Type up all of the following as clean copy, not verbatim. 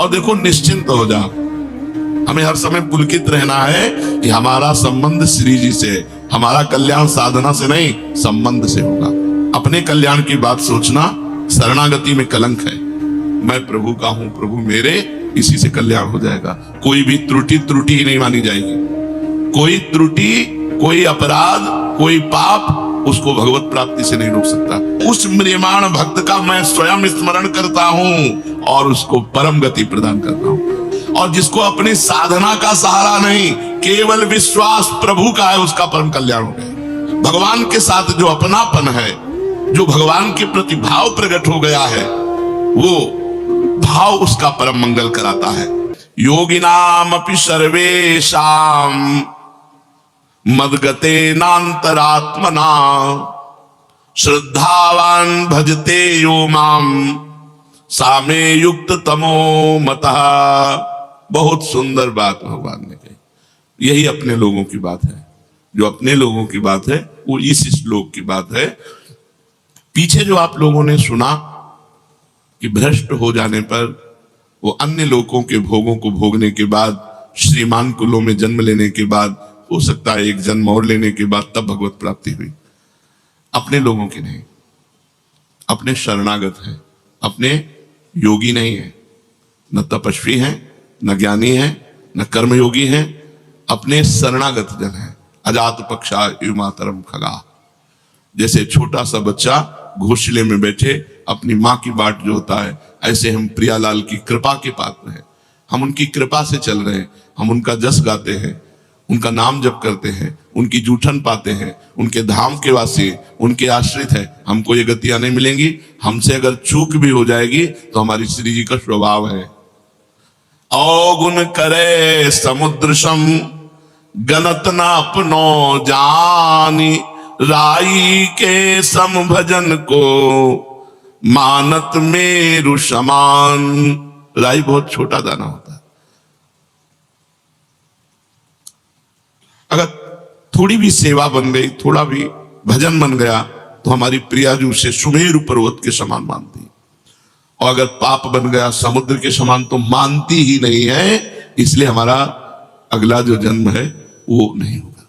और देखो निश्चिंत हो जा। हमें हर समय पुलकित रहना है कि हमारा संबंध श्री जी से, हमारा कल्याण साधना से नहीं संबंध से होगा। अपने कल्याण की बात सोचना शरणागति में कलंक है। मैं प्रभु का हूं, प्रभु मेरे, इसी से कल्याण हो जाएगा। कोई भी त्रुटि ही नहीं मानी जाएगी। कोई त्रुटि, कोई अपराध, कोई पाप उसको भगवत प्राप्ति से नहीं रोक सकता। उस म्रियमाण भक्त का मैं स्वयं स्मरण करता हूं और उसको परम गति प्रदान करता हूं। और जिसको अपनी साधना का सहारा नहीं, केवल विश्वास प्रभु का है, उसका परम कल्याण हो गया। भगवान के साथ जो अपनापन है, जो भगवान के प्रति भाव प्रकट हो गया है, वो भाव उसका परम मंगल कराता है। योगिनाम अपि सर्वेषां मद्गते नान्तरात्मना श्रद्धावान भजते यो माम सामे युक्त तमो मतः। बहुत सुंदर बात भगवान ने कही। यही अपने लोगों की बात है। जो अपने लोगों की बात है वो इस श्लोक की बात है। पीछे जो आप लोगों ने सुना कि भ्रष्ट हो जाने पर वो अन्य लोगों के भोगों को भोगने के बाद, श्रीमान कुलों में जन्म लेने के बाद, हो सकता है एक जन्म और लेने के बाद तब भगवत प्राप्ति हुई। अपने लोगों की नहीं, अपने शरणागत है, अपने योगी नहीं है, न तपस्वी है, न ज्ञानी है, न कर्मयोगी है, अपने शरणागत जन है। अजात पक्षा युमातरम खगा। जैसे छोटा सा बच्चा घोंसले में बैठे अपनी माँ की बाट जो होता है, ऐसे हम प्रियालाल की कृपा के पात्र हैं। हम उनकी कृपा से चल रहे हैं। हम उनका जस गाते हैं, उनका नाम जप करते हैं, उनकी जूठन पाते हैं, उनके धाम के वासी, उनके आश्रित है। हमको ये गतियां नहीं मिलेंगी। हमसे अगर चूक भी हो जाएगी तो हमारी श्री जी का स्वभाव है। अवगुण करे समुद्र सम गनत न अपनो जानी राई के सम भजन को मानत मेरु समान। राई बहुत छोटा दाना होता है। अगर थोड़ी भी सेवा बन गई, थोड़ा भी भजन बन गया तो हमारी प्रियाजू से सुमेरु पर्वत के समान मानती। और अगर पाप बन गया समुद्र के समान तो मानती ही नहीं है। इसलिए हमारा अगला जो जन्म है वो नहीं होगा।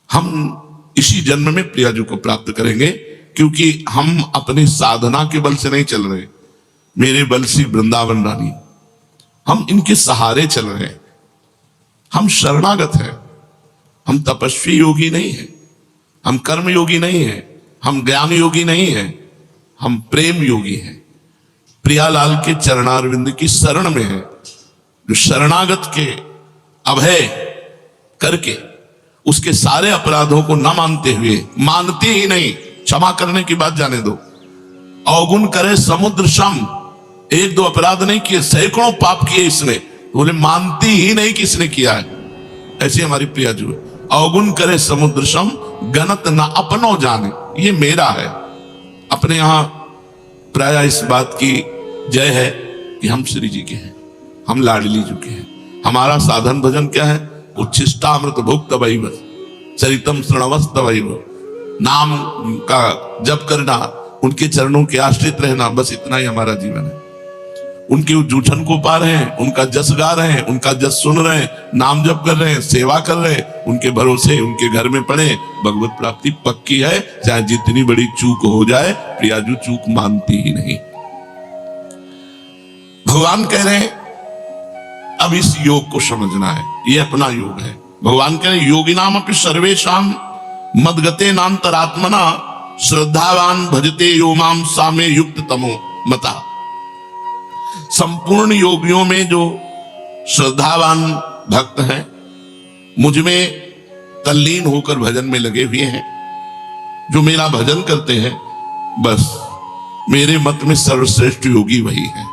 हम इसी जन्म में प्रियाजू को प्राप्त करेंगे, क्योंकि हम अपनी साधना के बल से नहीं चल रहे। मेरे बल से वृंदावन रानी, हम इनके सहारे चल रहे हैं। हम शरणागत हैं। हम तपस्वी योगी नहीं है, हम कर्म योगी नहीं है, हम ज्ञान योगी नहीं है, हम प्रेम योगी हैं। प्रियालाल के चरणारविंद की शरण में है। जो शरणागत के अभय करके उसके सारे अपराधों को न मानते हुए, मानते ही नहीं, क्षमा करने की बात जाने दो। अवगुण करे समुद्र सम, एक दो अपराध नहीं किए, सैकड़ों पाप किए इसने, बोले मानती ही नहीं कि इसने किया है। ऐसी हमारी प्रियाजू है। अवगुण करे समुद्र सम गनत न अपनो जाने। ये मेरा है। अपने यहां प्राय इस बात की जय है कि हम श्री जी के हैं, हम लाडली जी के हैं। हमारा साधन भजन क्या है? उच्छिष्टामृत भुक्त वैव चरितम श्रणवस्त वैव। नाम का जप करना, उनके चरणों के आश्रित रहना, बस इतना ही हमारा जीवन है। उनके जूठन को पा रहे हैं, उनका जस गा रहे हैं, उनका जस सुन रहे हैं, नाम जप कर रहे हैं, सेवा कर रहे हैं, उनके भरोसे उनके घर में पड़े। भगवत प्राप्ति पक्की है। चाहे जितनी बड़ी चूक हो जाए, प्रियाजू चूक मानती ही नहीं। भगवान कह रहे हैं अब इस योग को समझना है। ये अपना योग है। भगवान कह रहे हैं योगिनाम अपि सर्वेषां मद्गते नान्तरात्मना श्रद्धावान भजते यो माम सामे युक्त तमो मता। संपूर्ण योगियों में जो श्रद्धावान भक्त हैं, मुझ में तल्लीन होकर भजन में लगे हुए हैं, जो मेरा भजन करते हैं, बस मेरे मत में सर्वश्रेष्ठ योगी वही है।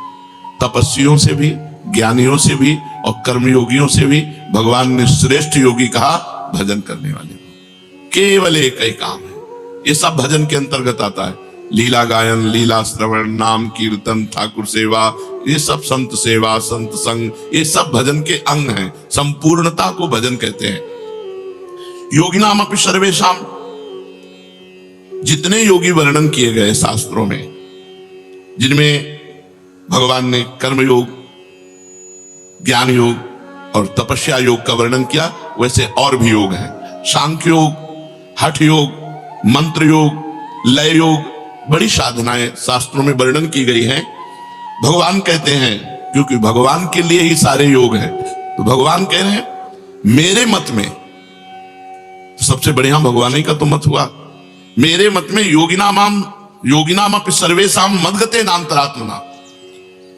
तपस्वियों से भी, ज्ञानियों से भी और कर्मयोगियों से भी भगवान ने श्रेष्ठ योगी कहा भजन करने वाले को। केवल एक ही काम है। ये सब भजन के अंतर्गत आता है। लीला गायन, लीला श्रवण, नाम कीर्तन, ठाकुर सेवा, ये सब संत सेवा, संत संग, ये सब भजन के अंग हैं। संपूर्णता को भजन कहते हैं। योगिनाम अपि सर्वेषां, जितने योगी वर्णन किए गए शास्त्रों में, जिनमें भगवान ने कर्मयोग, ज्ञान योग और तपस्या योग का वर्णन किया, वैसे और भी योग हैं। सांख्य योग, हठ योग, मंत्र योग, लय योग, बड़ी साधनाएं शास्त्रों में वर्णन की गई हैं। भगवान कहते हैं, क्योंकि भगवान के लिए ही सारे योग हैं, तो भगवान कह रहे हैं मेरे मत में, सबसे बढ़िया भगवान ही का तो मत हुआ, मेरे मत में योगिनाम अपि सर्वेषाम मद्गते नान्तरात्मना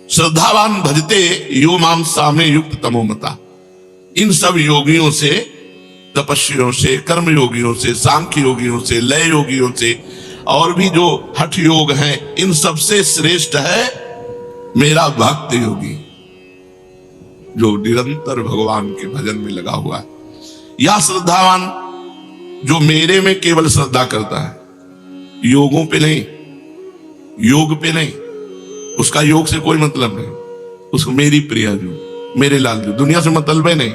श्रद्धावान भजते यो माम सामे युक्त तमो मता। इन सब योगियों से, तपस्वियों से, कर्म योगियों से, सांख्य योगियों से, लय योगियों से और भी जो हठ योग हैं, इन सबसे श्रेष्ठ है मेरा भक्त योगी, जो निरंतर भगवान के भजन में लगा हुआ है। या श्रद्धावान, जो मेरे में केवल श्रद्धा करता है, योगों पे नहीं, योग पे नहीं, उसका योग से कोई मतलब नहीं, उसको मेरी प्रिया जो, मेरे लाल जो, दुनिया से मतलब है नहीं,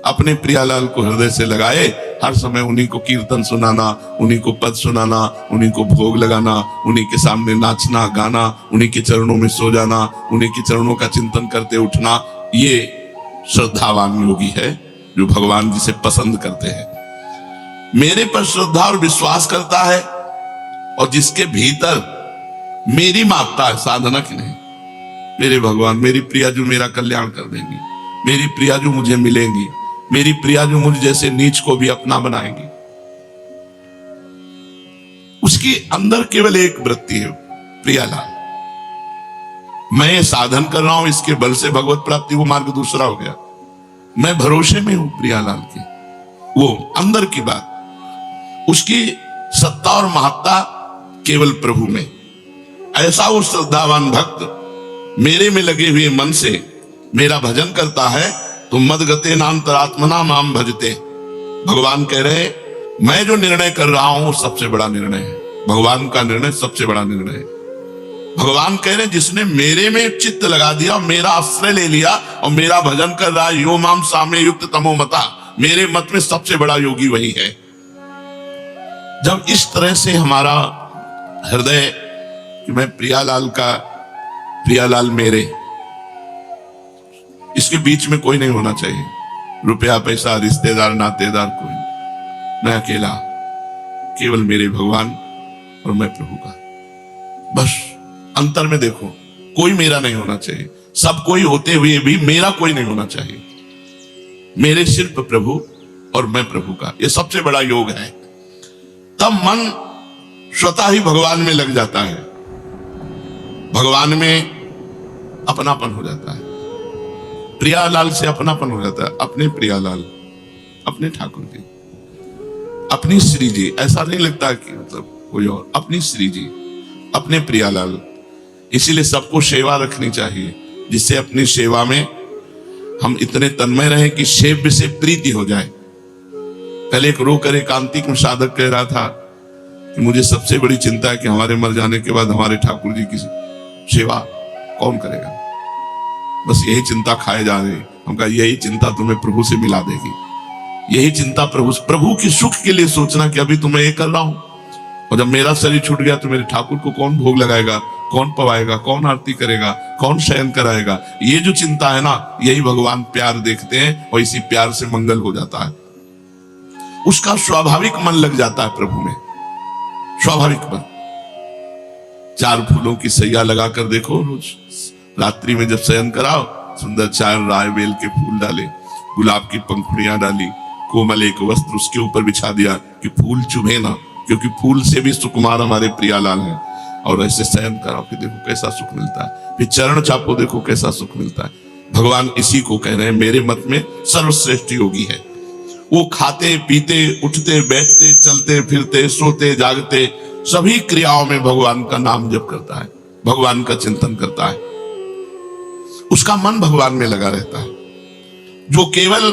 अपने प्रियालाल को हृदय से लगाए, हर समय उन्हीं को कीर्तन सुनाना, उन्हीं को पद सुनाना, उन्हीं को भोग लगाना, उन्हीं के सामने नाचना गाना, उन्हीं के चरणों में सो जाना, उन्हीं के चरणों का चिंतन करते उठना, ये श्रद्धावान योगी है, जो भगवान जी से पसंद करते हैं। मेरे पर श्रद्धा और विश्वास करता है और जिसके भीतर मेरी मापता है, साधना की नहीं। मेरे भगवान, मेरी प्रिया जो मेरा कल्याण कर देंगी, मेरी प्रिया जो मुझे मिलेंगी, मेरी प्रिया जो मुझ जैसे नीच को भी अपना बनाएंगी। उसकी अंदर केवल एक वृत्ति है, प्रियालाल। मैं ये साधन कर रहा हूं, इसके बल से भगवत प्राप्ति, वो मार्ग दूसरा हो गया। मैं भरोसे में हूं प्रियालाल के, वो अंदर की बात। उसकी सत्ता और महत्ता केवल प्रभु में। ऐसा वो श्रद्धावान भक्त मेरे में लगे हुए मन से मेरा भजन करता है, तो मदगते नान्तरात्मना माम भजते। भगवान कह रहे, मैं जो निर्णय कर रहा हूं सबसे बड़ा निर्णय है, भगवान का निर्णय सबसे बड़ा निर्णय है। भगवान कह रहे, जिसने मेरे में चित्त लगा दिया, मेरा आश्रय ले लिया और मेरा भजन कर रहा है, यो माम सामे युक्त तमो मता, मेरे मत में सबसे बड़ा योगी वही है। जब इस तरह से हमारा हृदय कि मैं प्रियालाल का, प्रियालाल मेरे, इसके बीच में कोई नहीं होना चाहिए, रुपया पैसा रिश्तेदार नातेदार कोई, मैं अकेला, केवल मेरे भगवान और मैं प्रभु का। बस अंतर में देखो, कोई मेरा नहीं होना चाहिए, सब कोई होते हुए भी मेरा कोई नहीं होना चाहिए, मेरे सिर्फ प्रभु और मैं प्रभु का। यह सबसे बड़ा योग है। तब मन स्वतः ही भगवान में लग जाता है, भगवान में अपनापन हो जाता है, प्रियालाल से अपनापन हो जाता है। अपने प्रियालाल, अपने ठाकुर जी, अपनी श्री जी, ऐसा नहीं लगता कि मतलब कोई और, अपनी श्री जी, अपने प्रियालाल। इसीलिए सबको सेवा रखनी चाहिए, जिससे अपनी सेवा में हम इतने तन्मय रहें कि सेव्य से प्रीति हो जाए। कल एक रोकर एकांतिक में साधक कह रहा था कि मुझे सबसे बड़ी चिंता है कि हमारे मर जाने के बाद हमारे ठाकुर जी की सेवा कौन करेगा। बस यही चिंता खाए जा रहे। हम कहा यही चिंता तुम्हें प्रभु से मिला देगी, यही चिंता प्रभु के सुख के लिए सोचना कि अभी तो मैं ये कर रहा हूं, और जब मेरा शरीर छूट गया तो मेरे ठाकुर को कौन भोग लगाएगा, कौन पवाएगा, कौन आरती करेगा, कौन शयन कराएगा। ये जो चिंता है ना, यही भगवान प्यार देखते हैं और इसी प्यार से मंगल हो जाता है। उसका स्वाभाविक मन लग जाता है प्रभु में, स्वाभाविक मन। 4 फूलों की सैया लगाकर देखो, रोज रात्रि में जब शयन कराओ, सुंदर 4 राय बेल के फूल डाले, गुलाब की पंखुड़ियां डाली, कोमल एक वस्त्र उसके ऊपर बिछा दिया कि फूल चुभे ना, क्योंकि फूल से भी सुकुमार हमारे प्रियालाल हैं। और ऐसे शयन कराओ कि देखो कैसा सुख मिलता है, फिर चरण चापो, देखो कैसा सुख मिलता है। भगवान इसी को कह रहे हैं, मेरे मत में सर्वश्रेष्ठ योगी है। वो खाते पीते उठते बैठते चलते फिरते सोते जागते सभी क्रियाओं में भगवान का नाम जप करता है, भगवान का चिंतन करता है, उसका मन भगवान में लगा रहता है। जो केवल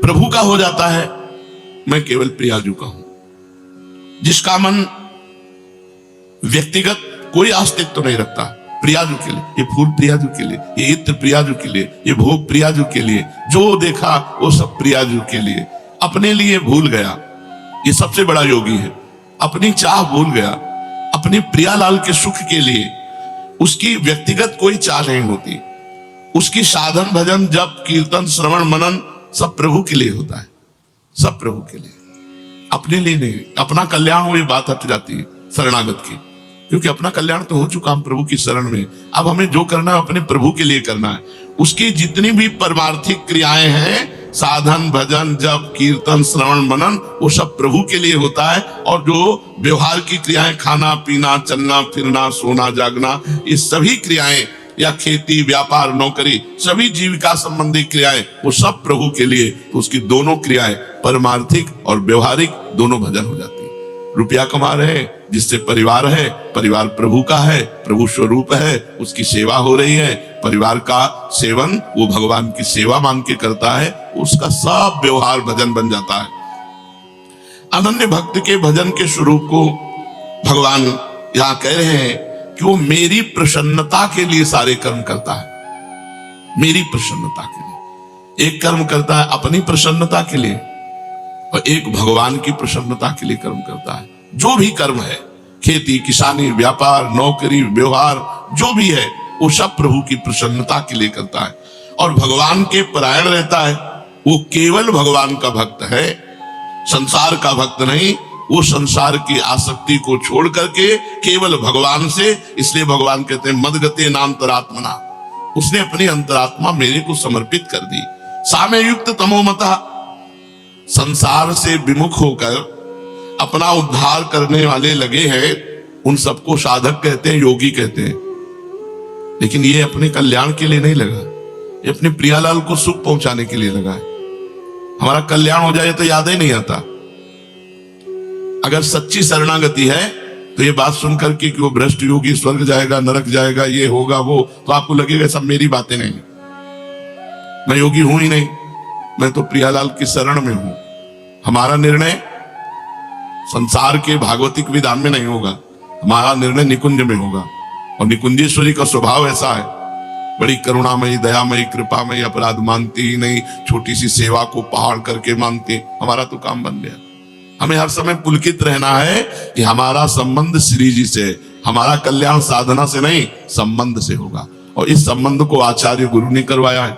प्रभु का हो जाता है, मैं केवल प्रियाजू का हूं। जिसका मन व्यक्तिगत कोई अस्तित्व तो नहीं रखता, प्रियाजू के लिए, ये फूल प्रियाजू के लिए, ये इत्र प्रियाजू के लिए, ये भोग प्रियाजू के लिए, जो देखा वो सब प्रियाजू के लिए, अपने लिए भूल गया। ये सबसे बड़ा योगी है, अपनी चाह भूल गया, अपने प्रियालाल के सुख के लिए उसकी व्यक्तिगत कोई चाह नहीं होती। उसकी साधन भजन जप कीर्तन श्रवण मनन सब प्रभु के लिए होता है, सब प्रभु के लिए, अपने लिए नहीं। अपना कल्याण हुई बात हट जाती है शरणागत की, क्योंकि अपना कल्याण तो हो चुका हम प्रभु की शरण में। अब हमें जो करना है अपने प्रभु के लिए करना है। उसकी जितनी भी परमार्थिक क्रियाएं हैं, साधन भजन जप कीर्तन श्रवण मनन, वो सब प्रभु के लिए होता है। और जो व्यवहार की क्रियाएं, खाना पीना चलना फिरना सोना जागना, ये सभी क्रियाएं या खेती व्यापार नौकरी, सभी जीविका संबंधी क्रियाएं, वो सब प्रभु के लिए। तो उसकी दोनों क्रियाएं परमार्थिक और व्यवहारिक दोनों भजन हो जाती है। रुपया कमा रहे, जिससे परिवार है, परिवार प्रभु का है, प्रभु स्वरूप है, उसकी सेवा हो रही है, परिवार का सेवन वो भगवान की सेवा मान के करता है, उसका सब व्यवहार भजन बन जाता है। अनन्य भक्त के भजन के स्वरूप को भगवान यहां कह रहे हैं कि वो मेरी प्रसन्नता के लिए सारे कर्म करता है, मेरी प्रसन्नता के लिए। एक कर्म करता है अपनी प्रसन्नता के लिए और एक भगवान की प्रसन्नता के लिए कर्म करता है। जो भी कर्म है, खेती किसानी व्यापार नौकरी व्यवहार जो भी है, वो सब प्रभु की प्रसन्नता के लिए करता है और भगवान के परायण रहता है। वो केवल भगवान का भक्त है, संसार का भक्त नहीं। वो संसार की आसक्ति को छोड़ करके केवल भगवान से, इसलिए भगवान कहते हैं मदगते नान्तरात्मना, उसने अपनी अंतरात्मा मेरे को समर्पित कर दी। सामे युक्त तमोमता, संसार से विमुख होकर अपना उद्धार करने वाले लगे हैं, उन सबको साधक कहते हैं, योगी कहते हैं। लेकिन ये अपने कल्याण के लिए नहीं लगा, ये अपने प्रियालाल को सुख पहुंचाने के लिए लगा है। हमारा कल्याण हो जाए तो याद ही नहीं आता। अगर सच्ची शरणागति है तो ये बात सुनकर कि वो भ्रष्ट योगी स्वर्ग जाएगा नरक जाएगा ये होगा वो, तो आपको लगेगा सब मेरी बातें नहीं, मैं योगी हूं ही नहीं, मैं तो प्रियालाल की शरण में हूं। हमारा निर्णय संसार के भागवतिक विधान में नहीं होगा, हमारा निर्णय निकुंज में होगा। और निकुंजेश्वरी का स्वभाव ऐसा है, बड़ी करुणामयी दयामयी कृपामयी, अपराध मानती ही नहीं, छोटी सी सेवा को पहाड़ करके मानती। हमारा तो काम बन गया। हमें हर समय पुलकित रहना है कि हमारा संबंध श्री जी से, हमारा कल्याण साधना से नहीं संबंध से होगा। और इस संबंध को आचार्य गुरु ने करवाया है,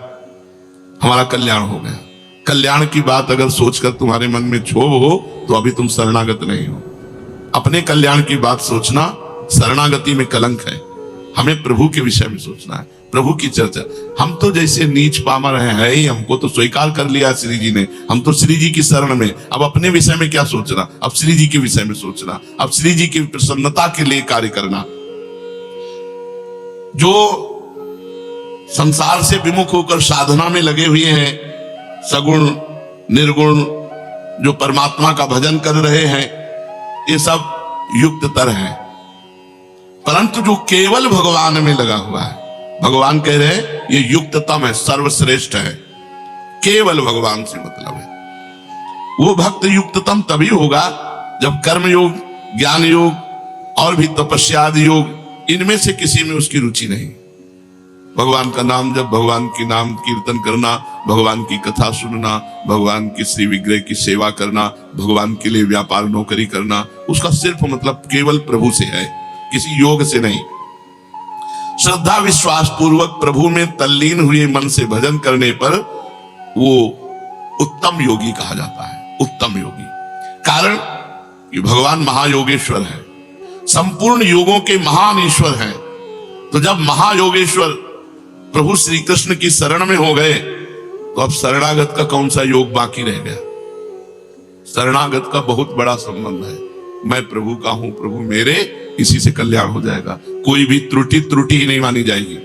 हमारा कल्याण हो गया। कल्याण की बात अगर सोचकर तुम्हारे मन में क्षोभ हो तो अभी तुम शरणागत नहीं हो। अपने कल्याण की बात सोचना शरणागति में कलंक है। हमें प्रभु के विषय में सोचना है, प्रभु की चर्चा। हम तो जैसे नीच पामर हैं ही, हमको तो स्वीकार कर लिया श्री जी ने, हम तो श्री जी की शरण में। अब अपने विषय में क्या सोचना, अब श्री जी के विषय में सोचना, अब श्री जी की प्रसन्नता के लिए कार्य करना। जो संसार से विमुख होकर साधना में लगे हुए हैं, सगुण निर्गुण जो परमात्मा का भजन कर रहे हैं, ये सब युक्ततर है। परंतु जो केवल भगवान में लगा हुआ है, भगवान कह रहे हैं ये युक्ततम है, सर्वश्रेष्ठ है, केवल भगवान से मतलब है। वो भक्त युक्ततम तभी होगा जब कर्म योग ज्ञान योग और भी तपस्या आदि योग, इनमें से किसी में उसकी रुचि नहीं। भगवान का नाम जब, भगवान की नाम कीर्तन करना, भगवान की कथा सुनना, भगवान की श्री विग्रह की सेवा करना, भगवान के लिए व्यापार नौकरी करना, उसका सिर्फ मतलब केवल प्रभु से है, किसी योग से नहीं। श्रद्धा विश्वास पूर्वक प्रभु में तल्लीन हुए मन से भजन करने पर वो उत्तम योगी कहा जाता है, उत्तम योगी। कारण कि भगवान महायोगेश्वर है, संपूर्ण योगों के महान ईश्वर हैं। तो जब महायोगेश्वर प्रभु श्री कृष्ण की शरण में हो गए तो अब शरणागत का कौन सा योग बाकी रह गया। शरणागत का बहुत बड़ा संबंध है, मैं प्रभु का हूं, प्रभु मेरे, इसी से कल्याण हो जाएगा। कोई भी त्रुटि ही नहीं मानी जाएगी।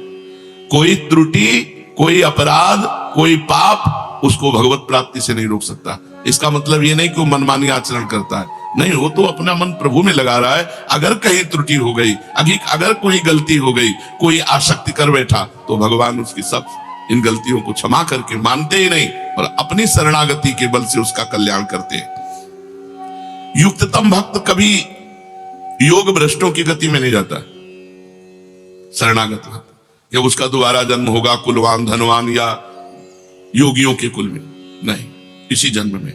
कोई त्रुटि कोई अपराध कोई पाप उसको भगवत प्राप्ति से नहीं रोक सकता। इसका मतलब ये नहीं कि वो मनमानी आचरण करता है, नहीं, वो तो अपना मन प्रभु में लगा रहा है। अगर कहीं त्रुटि हो गई, अगर कोई गलती हो गई, कोई आसक्ति कर बैठा, तो भगवान उसकी सब इन गलतियों को क्षमा करके मानते ही नहीं और अपनी शरणागति के बल से उसका कल्याण करते हैं। युक्ततम भक्त कभी योग भ्रष्टों की गति में नहीं जाता। शरणागत भक्त जब उसका दोबारा जन्म होगा कुलवान धनवान या योगियों के कुल में, नहीं, इसी जन्म में।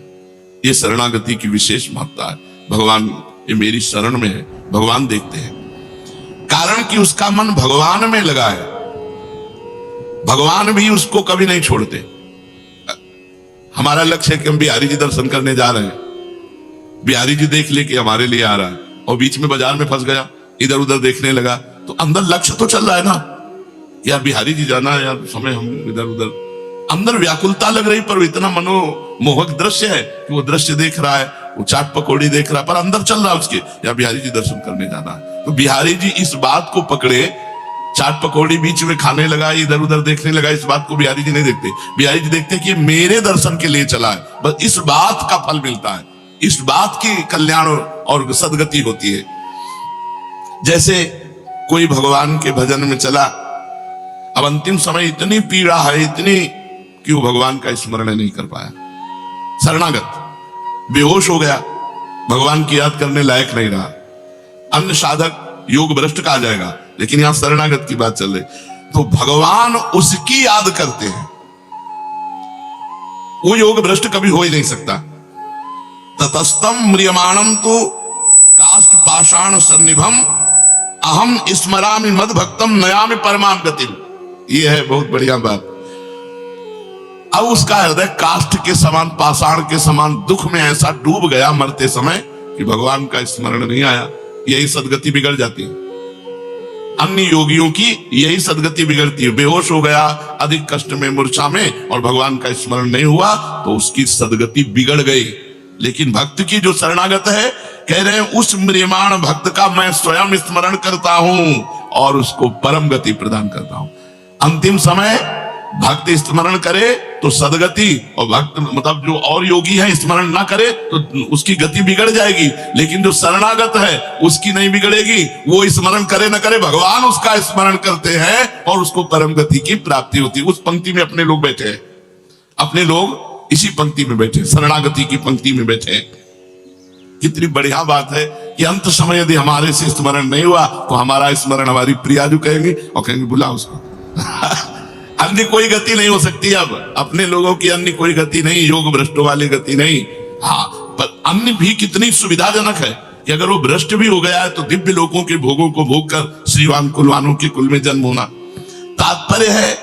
ये शरणागति की विशेष महत्ता है। भगवान ये मेरी शरण में है, भगवान देखते हैं, कारण कि उसका मन भगवान में लगा है। भगवान भी उसको कभी नहीं छोड़ते। हमारा लक्ष्य है कि हम बिहारी जी दर्शन करने जा रहे हैं, बिहारी जी देख ले कि हमारे लिए आ रहा है, और बीच में बाजार में फंस गया, इधर उधर देखने लगा, तो अंदर लक्ष्य तो चल रहा है ना, यार बिहारी जी जाना है, यार समय हम इधर उधर, अंदर व्याकुलता लग रही, पर इतना मनोमोहक दृश्य है कि वो दृश्य देख रहा है, वो चाट पकौड़ी देख रहा है, पर अंदर चल रहा है उसके, यार बिहारी जी दर्शन करने जाना है। तो बिहारी जी इस बात को पकड़े, चाट पकौड़ी बीच में खाने लगा, इधर उधर देखने लगा, इस बात को बिहारी जी नहीं देखते। बिहारी जी देखते कि मेरे दर्शन के लिए चला है, बस इस बात का फल मिलता है, इस बात की कल्याण और सदगति होती है। जैसे कोई भगवान के भजन में चला, अब अंतिम समय इतनी पीड़ा है, इतनी कि वो भगवान का स्मरण नहीं कर पाया, शरणागत, बेहोश हो गया, भगवान की याद करने लायक नहीं रहा। अन्य साधक योग भ्रष्ट कहा जाएगा, लेकिन यहां शरणागत की बात चल रही, तो भगवान उसकी याद करते हैं, वो योग भ्रष्ट कभी हो ही नहीं सकता। ततस्तम म्रियमाणम तो काष्ठ पाषाण सन्निभम अहम स्मरामि मद भक्तम नयामि परमाम गतिम। ये है बहुत बढ़िया बात। अब उसका हृदय काष्ठ के समान, पाषाण के समान दुख में ऐसा डूब गया मरते समय कि भगवान का स्मरण नहीं आया। यही सदगति बिगड़ जाती है, अन्य योगियों की यही सदगति बिगड़ती है। बेहोश हो गया, अधिक कष्ट में, मूर्छा में, और भगवान का स्मरण नहीं हुआ तो उसकी सदगति बिगड़ गई। लेकिन भक्त की जो शरणागत है, कह रहे हैं उस म्रियमाण भक्त का मैं स्वयं स्मरण करता हूं और उसको परम गति प्रदान करता हूं। अंतिम समय भक्त स्मरण करे तो सदगति, और भक्त मतलब जो और योगी है स्मरण ना करे तो उसकी गति बिगड़ जाएगी। लेकिन जो शरणागत है उसकी नहीं बिगड़ेगी, वो स्मरण करे न करे, भगवान उसका स्मरण करते हैं और उसको परम गति की प्राप्ति होती है। उस पंक्ति में अपने लोग बैठे हैं, अपने लोग इसी पंक्ति में बैठे, शरणागति की पंक्ति में बैठे। कितनी बढ़िया बात है कि अंत समय यदि हमारे से स्मरण नहीं हुआ तो हमारा स्मरण हमारी प्रियाजू कहेंगे और कहेंगे बुला उसको। अन्य कोई गति नहीं हो सकती। अब अपने लोगों की अन्य कोई गति नहीं, योग भ्रष्टों वाली गति नहीं। हाँ, पर अन्य भी कितनी सुविधाजनक है कि अगर वो भ्रष्ट भी हो गया है तो दिव्य लोगों के भोगों को भोग कर श्रीवान कुलवानों के कुल में जन्म होना। तात्पर्य है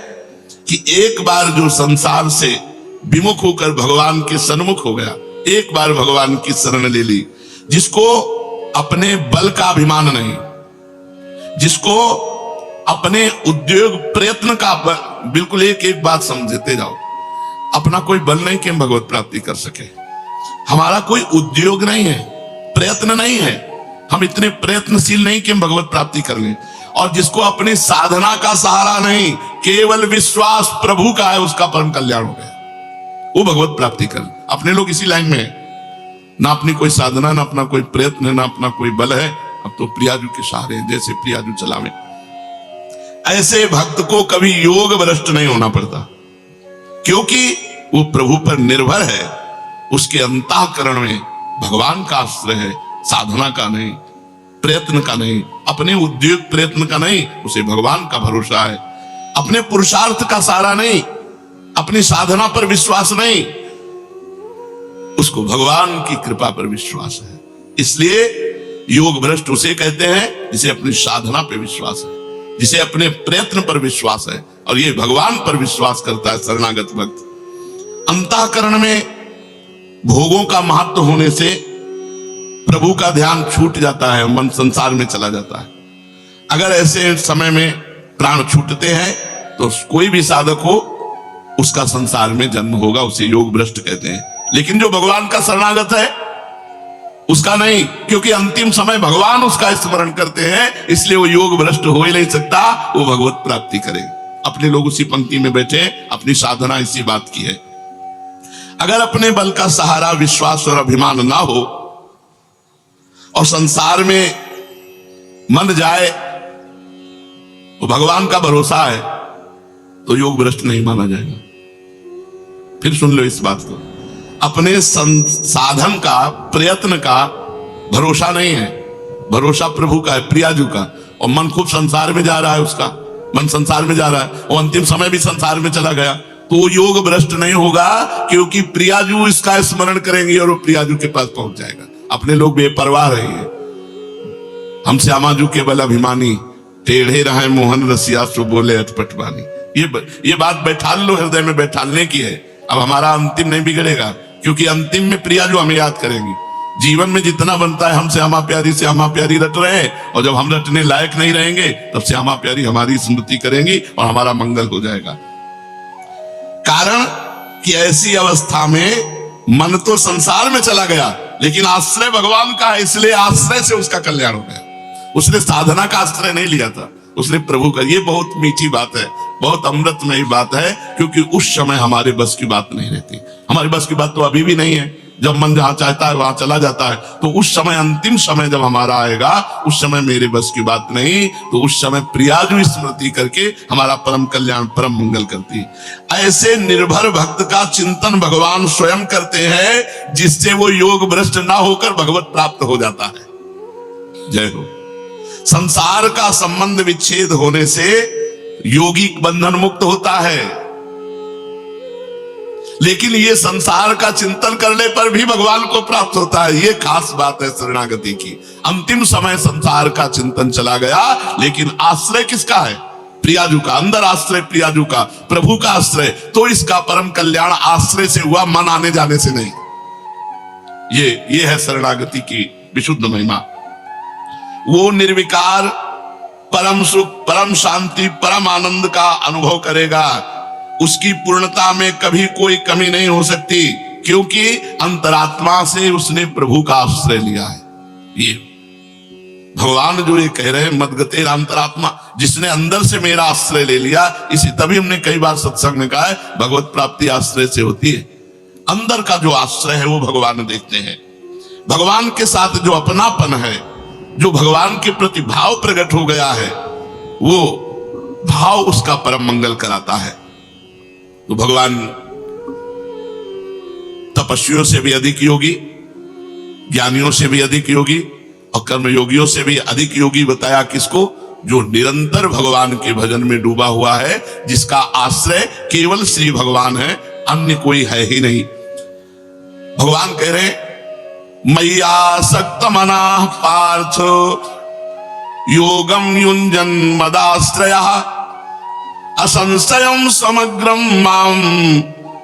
कि एक बार जो संसार से विमुख होकर भगवान के सन्मुख हो गया, एक बार भगवान की शरण ले ली, जिसको अपने बल का अभिमान नहीं, जिसको अपने उद्योग प्रयत्न का, बिल्कुल एक एक बात समझते जाओ, अपना कोई बल नहीं कि हम भगवत प्राप्ति कर सके, हमारा कोई उद्योग नहीं है, प्रयत्न नहीं है, हम इतने प्रयत्नशील नहीं कि हम भगवत प्राप्ति कर लें, और जिसको अपनी साधना का सहारा नहीं, केवल विश्वास प्रभु का है, उसका परम कल्याण हो गया, वो भगवत प्राप्ति कर। अपने लोग इसी लाइन में है, ना अपनी कोई साधना, ना अपना कोई प्रयत्न, ना अपना कोई बल है, अब तो प्रियाजू के सहारे हैं, जैसे प्रियाजू चलावे। ऐसे भक्त को कभी योग भ्रष्ट नहीं होना पड़ता, क्योंकि वो प्रभु पर निर्भर है, उसके अंतःकरण में भगवान का आश्रय है, साधना का नहीं, प्रयत्न का नहीं, अपने उद्योग प्रयत्न का नहीं, उसे भगवान का भरोसा है, अपने पुरुषार्थ का सहारा नहीं, अपनी साधना पर विश्वास नहीं, उसको भगवान की कृपा पर विश्वास है। इसलिए योग भ्रष्ट उसे कहते हैं जिसे अपनी साधना पर विश्वास है, जिसे अपने प्रयत्न पर विश्वास है, और ये भगवान पर विश्वास करता है शरणागत भक्त। अंतःकरण में भोगों का महत्व होने से प्रभु का ध्यान छूट जाता है, मन संसार में चला जाता है। अगर ऐसे समय में प्राण छूटते हैं तो कोई भी साधक हो उसका संसार में जन्म होगा, उसे योग भ्रष्ट कहते हैं। लेकिन जो भगवान का शरणागत है उसका नहीं, क्योंकि अंतिम समय भगवान उसका स्मरण करते हैं, इसलिए वो योग भ्रष्ट हो ही नहीं सकता, वो भगवत प्राप्ति करे। अपने लोग उसी पंक्ति में बैठे, अपनी साधना इसी बात की है। अगर अपने बल का सहारा विश्वास और अभिमान ना हो और संसार में मन जाए, वो भगवान का भरोसा है, तो योग भ्रष्ट नहीं माना जाएगा। फिर सुन लो इस बात को, अपने साधन का, प्रयत्न का भरोसा नहीं है, भरोसा प्रभु का है, प्रियाजू का, और मन खूब संसार में जा रहा है, उसका मन संसार में जा रहा है, और अंतिम समय भी संसार में चला गया, तो योग भ्रष्ट नहीं होगा, क्योंकि प्रियाजू इसका स्मरण करेंगे और वो प्रियाजू के पास पहुंच जाएगा। अपने लोग बेपरवाह रहे, हम श्यामाजू के बल अभिमानी, टेढ़े रहे मोहन रसिया सो बोले अटपट बानी। ये बात बैठाल लो, हृदय में बैठालने की है। अब हमारा अंतिम नहीं बिगड़ेगा, क्योंकि अंतिम में प्रिया जो हमें याद करेंगी। जीवन में जितना बनता है हम श्यामा प्यारी श्यामा प्यारी रट रहे हैं, और जब हम रटने लायक नहीं रहेंगे तब श्यामा प्यारी हमारी स्मृति करेंगी और हमारा मंगल हो जाएगा। कारण कि ऐसी अवस्था में मन तो संसार में चला गया, लेकिन आश्रय भगवान का है, इसलिए आश्रय से उसका कल्याण हो गया। उसने साधना का आश्रय नहीं लिया था, उसने प्रभु का। ये बहुत मीठी बात है, बहुत अमृतमयी बात है, क्योंकि उस समय हमारे बस की बात नहीं रहती। हमारे बस की बात तो अभी भी नहीं है। जब मन जहां चाहता है वहां चला जाता है, तो उस समय अंतिम समय जब हमारा आएगा, उस समय मेरे बस की बात नहीं, तो उस समय प्रियाजु स्मृति करके हमारा परम कल्याण परम मंगल करती है। ऐसे निर्भर भक्त का चिंतन भगवान स्वयं करते हैं, जिससे वो योग भ्रष्ट ना होकर भगवत प्राप्त हो जाता है। जय हो। संसार का संबंध विच्छेद होने से योगी बंधन मुक्त होता है, लेकिन ये संसार का चिंतन करने पर भी भगवान को प्राप्त होता है। ये खास बात है शरणागति की। अंतिम समय संसार का चिंतन चला गया, लेकिन आश्रय किसका है? प्रियाजू का। अंदर आश्रय प्रियाजू का, प्रभु का आश्रय। तो इसका परम कल्याण आश्रय से हुआ, मन आने जाने से नहीं। ये है शरणागति की विशुद्ध महिमा। वो निर्विकार परम सुख, परम शांति, परम आनंद का अनुभव करेगा। उसकी पूर्णता में कभी कोई कमी नहीं हो सकती, क्योंकि अंतरात्मा से उसने प्रभु का आश्रय लिया है। ये भगवान जो ये कह रहे हैं, मदगते अंतरात्मा, जिसने अंदर से मेरा आश्रय ले लिया। इसी तभी हमने कई बार सत्संग में कहा है, भगवत प्राप्ति आश्रय से होती है। अंदर का जो आश्रय है वो भगवान देखते हैं। भगवान के साथ जो अपनापन है, जो भगवान के प्रति भाव प्रकट हो गया है, वो भाव उसका परम मंगल कराता है। तो भगवान तपस्वियों से भी अधिक योगी, ज्ञानियों से भी अधिक योगी, और कर्मयोगियों से भी अधिक योगी बताया किसको? जो निरंतर भगवान के भजन में डूबा हुआ है, जिसका आश्रय केवल श्री भगवान है, अन्य कोई है ही नहीं। भगवान कह रहे, मय्यासक्त मनाः पार्थ योगम युञ्जन मदाश्रयः असंशयम समग्रम माम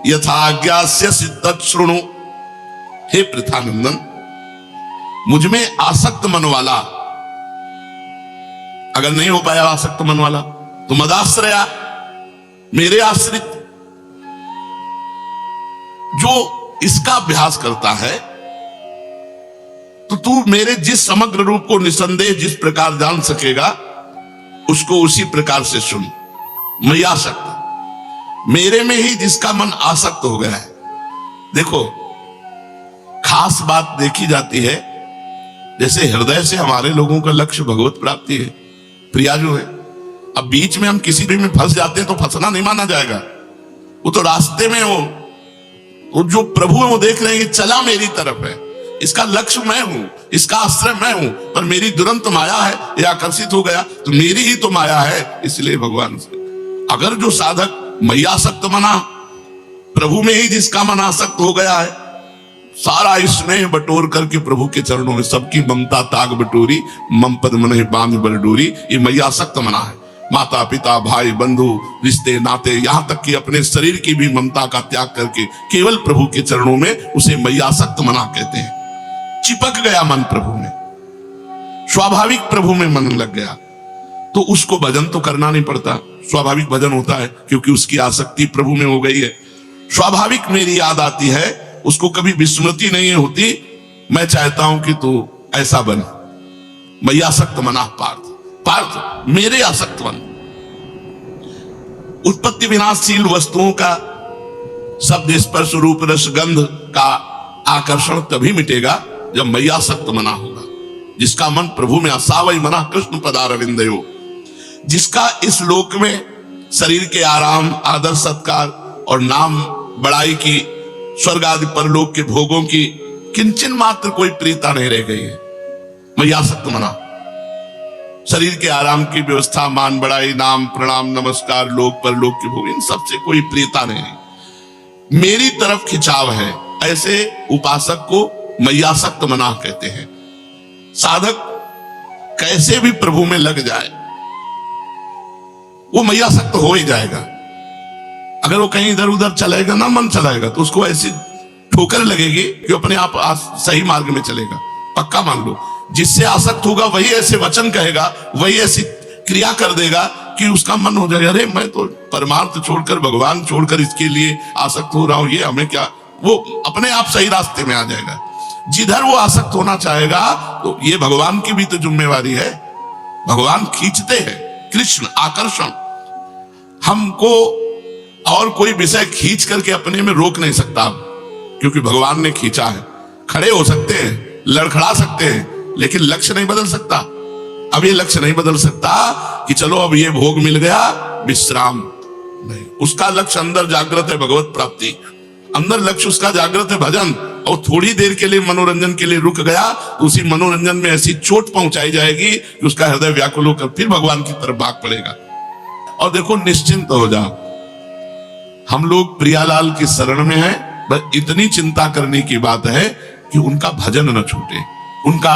यथाज्ञास्यसि तच्छृणु। हे पृथानंदन, मुझमें आसक्त मन वाला, अगर नहीं हो पाया आसक्त मन वाला, तो मदाश्रया, मेरे आश्रित, जो इसका अभ्यास करता है, तो तू मेरे जिस समग्र रूप को निसंदेह जिस प्रकार जान सकेगा, उसको उसी प्रकार से सुन। मैं आसक्त, मेरे में ही जिसका मन आसक्त हो गया है। देखो, खास बात देखी जाती है, जैसे हृदय से हमारे लोगों का लक्ष्य भगवत प्राप्ति है, प्रियाजू है। अब बीच में हम किसी भी में फंस जाते हैं तो फंसना नहीं माना जाएगा, वो तो रास्ते में हो। तो जो प्रभु है वो देख रहे हैं कि चला मेरी तरफ है, इसका लक्ष्य मैं हूं, इसका आश्रय मैं हूं, पर मेरी दुरंत माया है, ये आकर्षित हो गया, तो मेरी ही तो माया है। इसलिए भगवान से अगर जो साधक मय्यासक्त मना, प्रभु में ही जिसका मन आसक्त हो गया है, सारा स्नेह बटोर करके प्रभु के चरणों में सबकी ममता ताग बटोरी, मम पद मन बांध बर डोरी, ये मय्यासक्त मना है। माता पिता भाई बंधु रिश्ते नाते, यहां तक कि अपने शरीर की भी ममता का त्याग करके केवल प्रभु के चरणों में, उसे मय्यासक्त मना कहते हैं। चिपक गया मन प्रभु में, स्वाभाविक प्रभु में मन लग गया, तो उसको भजन तो करना नहीं पड़ता। स्वाभाविक भजन होता है क्योंकि उसकी आसक्ति प्रभु में हो गई है। स्वाभाविक मेरी याद आती है, उसको कभी विस्मृति नहीं होती, मैं चाहता हूं कि तू ऐसा बन। मय्यासक्त मना पार्थ, पार्थ मेरे आसक्त बन। उत्पत्ति विनाशशील वस्तुओं का शब्द स्पर्श रूप रस गंध का आकर्षण तभी मिटेगा जब मय्यासक्त मना होगा, जिसका मन प्रभु में असावई मना कृष्ण पदारविंदयो, जिसका इस लोक में शरीर के आराम, आदर सत्कार और नाम बड़ाई की, स्वर्ग आदि परलोक के भोगों की किंचन मात्र कोई प्रियता नहीं रह गई है। मय्यासक्त मना, शरीर के आराम की व्यवस्था, मान बड़ाई, नाम प्रणाम नमस्कार, लोक परलोक के भोग, इन सबसे कोई प्रियता नहीं, मेरी तरफ खिंचाव है। ऐसे उपासक को मय्यासक्त मना कहते हैं। साधक कैसे भी प्रभु में लग जाए, वो मय्यासक्त हो ही जाएगा। अगर वो कहीं इधर उधर चलेगा ना, मन चलाएगा, तो उसको ऐसी ठोकर लगेगी कि अपने आप सही मार्ग में चलेगा। पक्का मान लो, जिससे आसक्त होगा वही ऐसे वचन कहेगा, वही ऐसी क्रिया कर देगा कि उसका मन हो जाएगा, अरे मैं तो परमार्थ छोड़कर, भगवान छोड़कर इसके लिए आसक्त हो रहा हूं, ये हमें क्या, वो अपने आप सही रास्ते में आ जाएगा। जिधर वो आसक्त होना चाहेगा, तो ये भगवान की भी तो जिम्मेवारी है। भगवान खींचते हैं, कृष्ण आकर्षण। हमको और कोई विषय खींच करके अपने में रोक नहीं सकता, क्योंकि भगवान ने खींचा है। खड़े हो सकते हैं, लड़खड़ा सकते हैं, लेकिन लक्ष्य नहीं बदल सकता। अब ये लक्ष्य नहीं बदल सकता कि चलो अब ये भोग मिल गया, विश्राम नहीं। उसका लक्ष्य अंदर जागृत है, भगवत प्राप्ति। अंदर लक्ष्य उसका जागृत है, भजन। और थोड़ी देर के लिए मनोरंजन के लिए रुक गया, तो उसी मनोरंजन में ऐसी चोट पहुंचाई जाएगी कि उसका हृदय व्याकुल होकर फिर भगवान की तरफ भाग पड़ेगा। और देखो, निश्चिंत हो जाओ, हम लोग प्रियालाल की शरण में हैं। बस इतनी चिंता करने की बात है कि उनका भजन न छूटे, उनका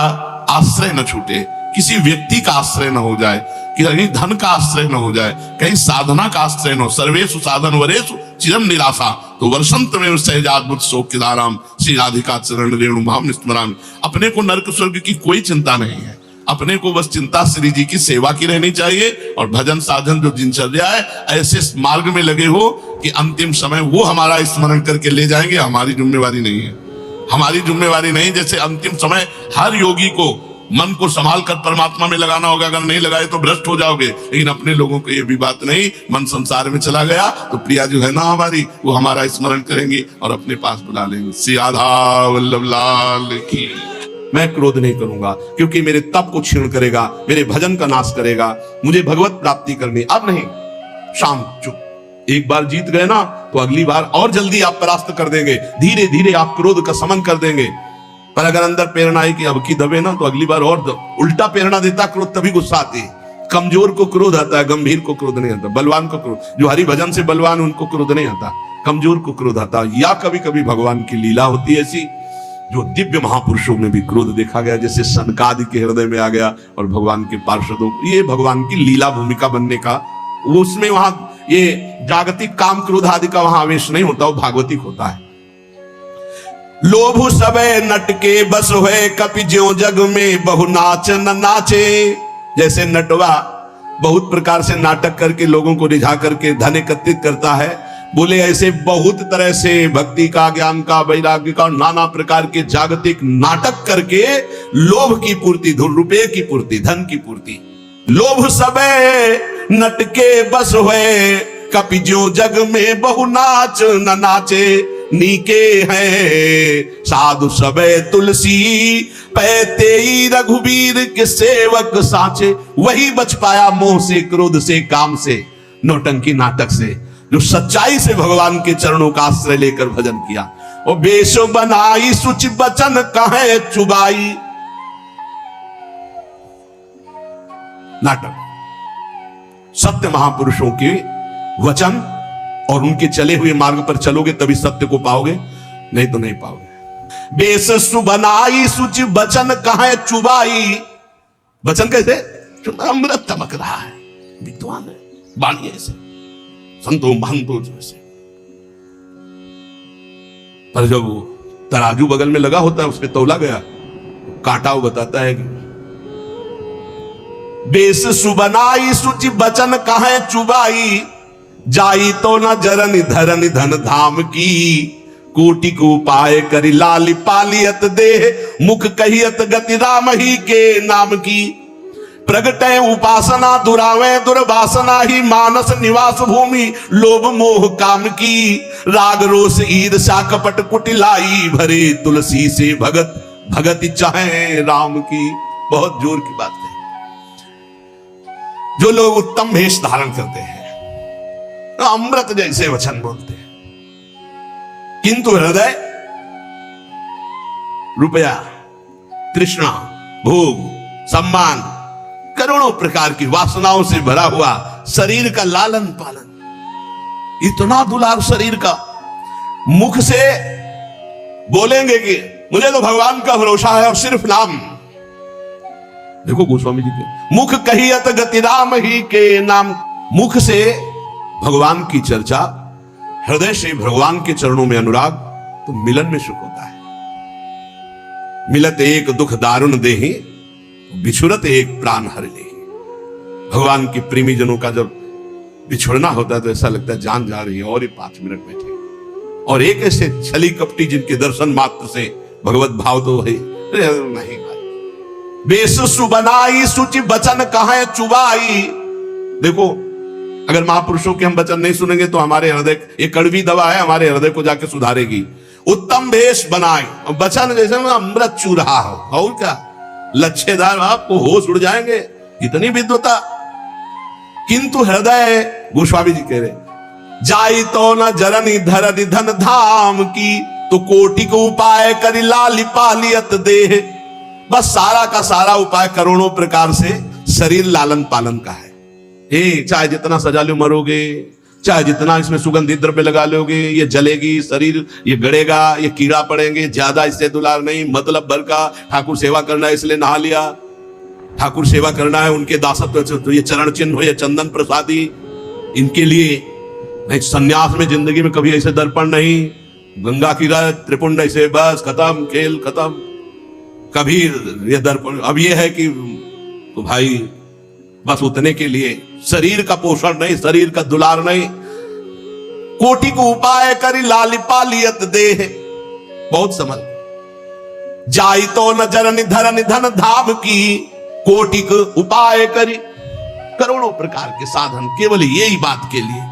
आश्रय न छूटे, किसी व्यक्ति का आश्रय न हो जाए, कि कहीं धन का आश्रय न हो जाए, कहीं साधना का आश्रय न हो। सर्वेषु साधन वरेषु चिरम निराशा, तो वर्षंत में सहजाद्भुत शोक किदाराम श्री राधिका चरण रेणु भाव स्मरामि। अपने को नरक स्वर्ग की कोई चिंता नहीं है, अपने को बस चिंता श्री जी की सेवा की रहनी चाहिए। और भजन साधन जो दिनचर्या है, ऐसे मार्ग में लगे हो कि अंतिम समय वो हमारा स्मरण करके ले जाएंगे। हमारी जिम्मेवारी नहीं है, हमारी जिम्मेवारी नहीं। जैसे अंतिम समय हर योगी को मन को संभाल कर परमात्मा में लगाना होगा, अगर नहीं लगाए तो भ्रष्ट हो जाओगे। लेकिन अपने लोगों को ये भी बात नहीं, मन संसार में चला गया तो प्रिया जो है ना हमारी, वो हमारा स्मरण करेंगे और अपने पास बुला लेंगे। श्री राधा वल्लभ लाल की। मैं क्रोध नहीं करूंगा, क्योंकि मेरे तप को क्षीण करेगा, मेरे भजन का नाश करेगा। मुझे भगवत प्राप्ति करनी, अब नहीं, शांत चुप। एक बार जीत गए ना, तो अगली बार और जल्दी आप परास्त कर देंगे। धीरे धीरे आप क्रोध का समन कर देंगे। पर अगर अंदर प्रेरणा है कि अब की दबे ना, तो अगली बार और उल्टा प्रेरणा देता क्रोध, तभी गुस्सा आती है। कमजोर को क्रोध आता है, गंभीर को क्रोध नहीं आता। बलवान को क्रोध, जो हरि भजन से बलवान, उनको क्रोध नहीं आता, कमजोर को क्रोध आता। या कभी कभी भगवान की लीला होती है ऐसी, जो दिव्य महापुरुषों में भी क्रोध देखा गया, जैसे सनकादि के हृदय में आ गया और भगवान के पार्षदों, ये भगवान की लीला भूमिका बनने का, वो उसमें वहां ये जागतिक काम क्रोध आदि का वहां आवेश नहीं होता, वो भागवतिक होता है। लोभ सबे नटके बस हुए, कपि ज्यों जग में बहु नाच न नाचे। जैसे नटवा बहुत प्रकार से नाटक करके लोगों को रिझा करके धन एकत्रित करता है, बोले ऐसे बहुत तरह से भक्ति का, ज्ञान का, वैराग्य का, नाना प्रकार के जागतिक नाटक करके लोभ की पूर्ति, रुपये की पूर्ति, धन की पूर्ति। लोभ सबे नटके बस हुए, कपि ज्यों जग में बहु नाच न नाचे। नीके हैं साधु सबे तुलसी, पैते रघुवीर के सेवक साचे। वही बच पाया मोह से, क्रोध से, काम से, नौटंकी नाटक से, जो सच्चाई से भगवान के चरणों का आश्रय लेकर भजन किया। और बेश बनाई सुच बचन कहे चुबाई। नाटक, सत्य महापुरुषों के वचन और उनके चले हुए मार्ग पर चलोगे तभी सत्य को पाओगे, नहीं तो नहीं पाओगे। बेस सुबनाई सुच बचन कहे चुबाई। बचन कैसे? अमृत चमक रहा है, विद्वान है, वाणी ऐसे, संतों महंतों जैसे। पर जब वो तराजू बगल में लगा होता है, उसमें तौला गया, काटा वो बताता है कि बेस सुबनाई सुच बचन कहे चुबाई। जाई तो न जरन धरन धन धाम की। कोटि को पाए करी लाली पालियत देह, मुख कहियत गति राम ही के नाम की। प्रगटे उपासना दुरावे दुर्वासना ही, मानस निवास भूमि लोभ मोह काम की। राग रोष ईर्षा कपट कुटिलाई, भरे तुलसी से भगत भगति चाहे राम की। बहुत जोर की बात है। जो लोग उत्तम भेष धारण करते हैं, अमृत जैसे वचन बोलते हैं, किंतु हृदय रुपया, तृष्णा, भोग, सम्मान, करोड़ों प्रकार की वासनाओं से भरा हुआ शरीर का लालन पालन, इतना दुलार शरीर का। मुख से बोलेंगे कि मुझे तो भगवान का भरोसा है और सिर्फ नाम। देखो गोस्वामी जी के मुख कहियत गति राम ही के नाम। मुख से भगवान की चर्चा, हृदय से भगवान के चरणों में अनुराग, तो मिलन में सुख होता है। मिलत एक दुख दारुण देहि, बिछुरत एक प्राण हर लेहि। भगवान के प्रेमी जनों का जब बिछुड़ना होता है तो ऐसा लगता है जान जा रही है, और ये 5 मिनट बैठे। और एक ऐसे छली कपटी जिनके दर्शन मात्र से भगवत भाव तो है नहीं भाई। बेस सुबनाई सुचि बचन कहां चुबाई। देखो, अगर महापुरुषों के हम वचन नहीं सुनेंगे तो हमारे हृदय, ये कड़वी दवा है, हमारे हृदय को जाके सुधारेगी। उत्तम भेष बनाए, वचन जैसे अमृत चू रहा हो, और क्या लच्छेदार, आपको होश उड़ जाएंगे, इतनी विद्वता। किंतु हृदय, गोस्वामी जी कह रहे, जाई तो न जरनी धरनी धन धाम की, तो कोटि को उपाय करी लाली पालियत देह। बस सारा का सारा उपाय करोड़ों प्रकार से शरीर लालन पालन का है। चाहे जितना सजा लो मरोगे, चाहे जितना इसमें सुगंधित द्रव्य लगा लोगे, ये जलेगी शरीर, ये गड़ेगा, ये कीड़ा पड़ेंगे, ज्यादा इससे दुलार नहीं, मतलब भर का। ठाकुर सेवा करना है इसलिए नहा लिया, ठाकुर सेवा करना है, उनके दासत्व, तो ये चरण चिन्ह हो, ये चंदन प्रसादी इनके लिए नहीं। संन्यास में जिंदगी में कभी ऐसे दर्पण नहीं, गंगा की रात त्रिपुंड ऐसे, बस खत्म, खेल खत्म। कभी ये दर्पण, अब ये है कि तो भाई बस उतने के लिए, शरीर का पोषण नहीं, शरीर का दुलार नहीं। कोटि को उपाय करी लाली पालियत देह। बहुत समझ, जाई तो न जरनी धरनी धन धाम की, कोटि को उपाय करी, करोड़ों प्रकार के साधन केवल यही बात के लिए।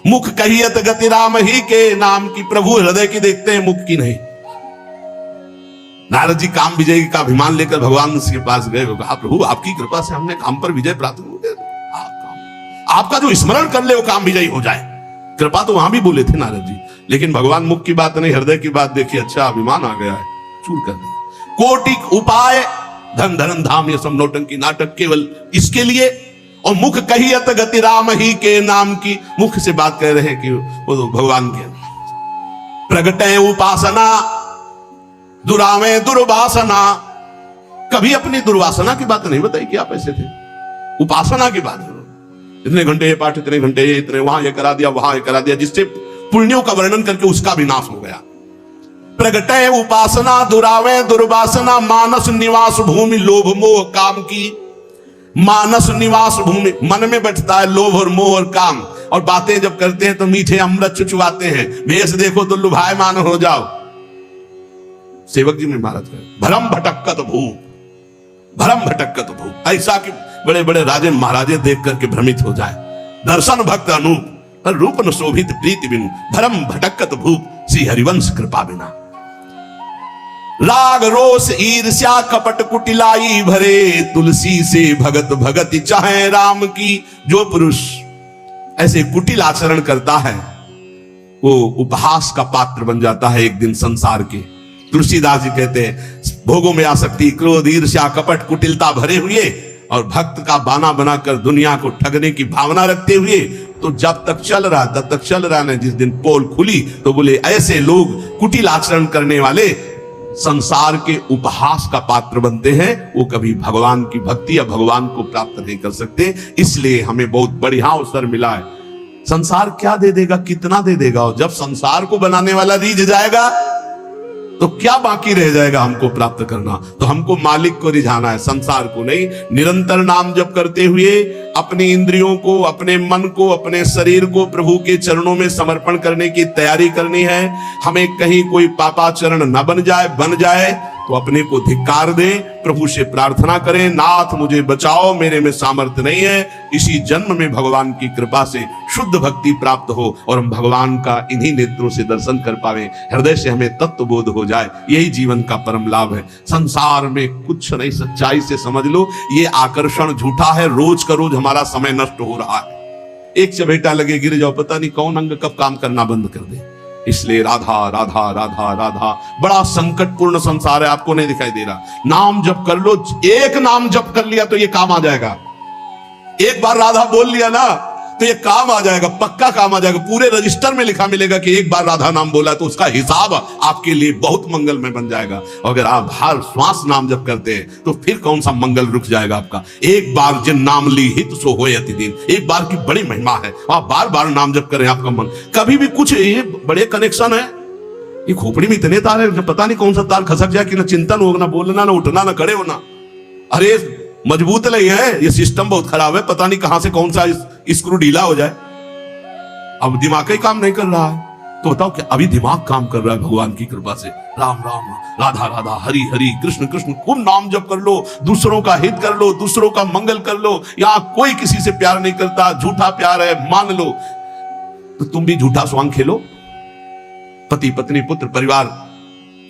मुख कहियत गति राम ही के नाम की, प्रभु हृदय की देखते हैं, मुख की नहीं। नारद जी काम विजय का अभिमान लेकर भगवान के पास गए, कहा प्रभु आपकी कृपा से हमने काम पर विजय प्राप्त हो गया, आपका जो स्मरण कर ले वो काम विजयी हो जाए। कृपा तो वहां भी बोले थे नारद जी, लेकिन भगवान मुख की बात नहीं, हृदय की बात देखी, अच्छा अभिमान आ गया है, चूर कर दिया। कोटिक उपाय धन धन धाम, ये सब नौटंकी नाटक केवल इसके लिए। और मुख कहियत गति राम ही के नाम की, मुख से बात कह रहे हैं कि वो तो भगवान के प्रगटे उपासना, दुरावे दुर्वासना। कभी अपनी दुर्वासना की बात नहीं बताई कि आप ऐसे थे, उपासना की बात, इतने घंटे ये पाठ, इतने घंटे ये, इतने वहां ये करा दिया, वहां ये करा दिया, जिससे पुण्यों का वर्णन करके उसका विनाश हो गया। प्रगटे उपासना, दुरावे दुर्वासना, मानस निवास भूमि लोभ मोह काम की। मानस निवास भूमि, मन में बैठता है लोभ और मोह और काम, और बातें जब करते हैं तो मीठे अमृत चुचवाते हैं, भेष देखो तो लुभायमान हो जाओ। सेवक जी में महाराज कहे, भरम भटकत भूप, भरम भटकत भूप, ऐसा कि बड़े बड़े राजे महाराजे देख करके भ्रमित हो जाए। दर्शन भक्त अनूप, पर रूप न शोभित प्रीति बिनु, भरम भटकत भूप, श्री हरिवंश कृपा बिना। राग रोष ईर्ष्या कपट कुटिलाई भरे, तुलसी से भगत भगति चाहे राम की। जो पुरुष ऐसे कुटिल आचरण करता है वो उपहास का पात्र बन जाता है एक दिन संसार के। तुलसीदास जी कहते हैं, भोगों में आसक्ति, क्रोध, ईर्ष्या, कपट, कुटिलता भरे हुए और भक्त का बाना बनाकर दुनिया को ठगने की भावना रखते हुए, तो जब तक चल रहा तब तक चल रहा है। जिस दिन पोल खुली तो बोले ऐसे लोग कुटिल आचरण करने वाले संसार के उपहास का पात्र बनते हैं, वो कभी भगवान की भक्ति या भगवान को प्राप्त नहीं कर सकते। इसलिए हमें बहुत बढ़िया अवसर मिला है। संसार क्या दे देगा, कितना दे देगा, और जब संसार को बनाने वाला रीझ जाएगा तो क्या बाकी रह जाएगा हमको प्राप्त करना। तो हमको मालिक को रिझाना है, संसार को नहीं। निरंतर नाम जप करते हुए अपनी इंद्रियों को, अपने मन को, अपने शरीर को प्रभु के चरणों में समर्पण करने की तैयारी करनी है। हमें कहीं कोई पापाचरण न बन जाए तो अपने को धिक्कार दें, प्रभु से प्रार्थना करें, नाथ मुझे बचाओ, मेरे में सामर्थ्य नहीं है। इसी जन्म में भगवान की कृपा से शुद्ध भक्ति प्राप्त हो और हम भगवान का इन्हीं नेत्रों से दर्शन कर पावे, हृदय से हमें तत्व बोध हो जाए। यही जीवन का परम लाभ है। संसार में कुछ नहीं, सच्चाई से समझ लो, ये आकर्षण झूठा है। रोज का रोज हमारा समय नष्ट हो रहा है। एक चबेटा लगे गिर जाओ, पता नहीं कौन अंग कब काम करना बंद कर दे। इसलिए राधा राधा राधा राधा, बड़ा संकटपूर्ण संसार है, आपको नहीं दिखाई दे रहा। नाम जप कर लो, एक नाम जप कर लिया तो ये काम आ जाएगा। एक बार राधा बोल लिया ना तो ये काम आ जाएगा, पक्का काम आ जाएगा, पूरे रजिस्टर में लिखा मिलेगा कि एक बार राधा नाम बोला तो उसका हिसाब आपके लिए बहुत मंगलमय बन जाएगा। अगर आप हर श्वास नाम जप करते हैं तो फिर कौन सा मंगल रुक जाएगा आपका। एक बार जिन नाम ली हित सो होय अति दिन, एक बार की बड़ी महिमा है। आप बार बार नाम जप करें, आपका मन कभी भी कुछ, ये बड़े कनेक्शन है, ये खोपड़ी में इतने तार है, पता नहीं कौन सा तार खसक जाए कि ना चिंतन हो, ना बोलना, ना उठना, ना खड़े होना। अरे मजबूत नहीं है, ये सिस्टम बहुत खराब है, पता नहीं कहां से कौन सा स्क्रू ढीला हो जाए। अब दिमाग ही काम नहीं कर रहा है, तो बताओ कि अभी दिमाग काम कर रहा है भगवान की कृपा से। राम राम, राधा राधा, हरि हरि, कृष्ण कृष्ण, खूब नाम जप कर लो, दूसरों का हित कर लो, दूसरों का मंगल कर लो। यहां कोई किसी से प्यार नहीं करता, झूठा प्यार है, मान लो तो तुम भी झूठा स्वांग खेलो। पति पत्नी पुत्र परिवार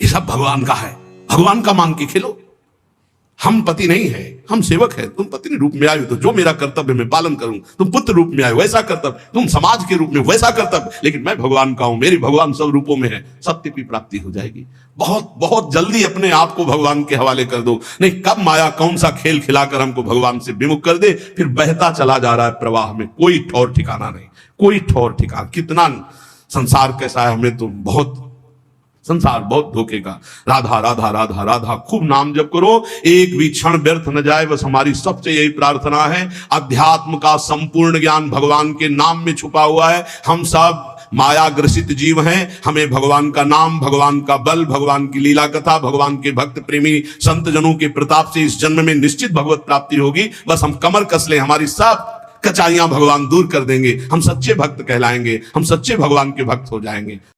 ये सब भगवान का है, भगवान का मान के खेलो। हम पति नहीं है, हम सेवक है। तुम पत्नी रूप में आए हो तो जो मेरा कर्तव्य मैं पालन करूं, तुम पुत्र रूप में आए वैसा कर्तव्य, तुम समाज के रूप में वैसा कर्तव्य, लेकिन मैं भगवान का हूं, मेरी भगवान सब रूपों में है। सत्य की प्राप्ति हो जाएगी। बहुत बहुत जल्दी अपने आप को भगवान के हवाले कर दो, नहीं कब माया कौन सा खेल खिलाकर हमको भगवान से विमुख कर दे, फिर बहता चला जा रहा है प्रवाह में, कोई ठौर ठिकाना नहीं, कोई ठौर ठिकाना। कितना संसार कैसा है, हमें तो बहुत, संसार बहुत धोखे का। राधा राधा राधा राधा, खूब नाम जप करो, एक भी क्षण व्यर्थ न जाए, बस हमारी सबसे यही प्रार्थना है। अध्यात्म का संपूर्ण ज्ञान भगवान के नाम में छुपा हुआ है। हम सब माया ग्रसित जीव हैं, हमें भगवान का नाम, भगवान का बल, भगवान की लीला कथा, भगवान के भक्त प्रेमी संत जनों के प्रताप से इस जन्म में निश्चित भगवत प्राप्ति होगी। बस हम कमर कस ले, हमारी सब कचाइयां भगवान दूर कर देंगे, हम सच्चे भक्त कहलाएंगे, हम सच्चे भगवान के भक्त हो जाएंगे।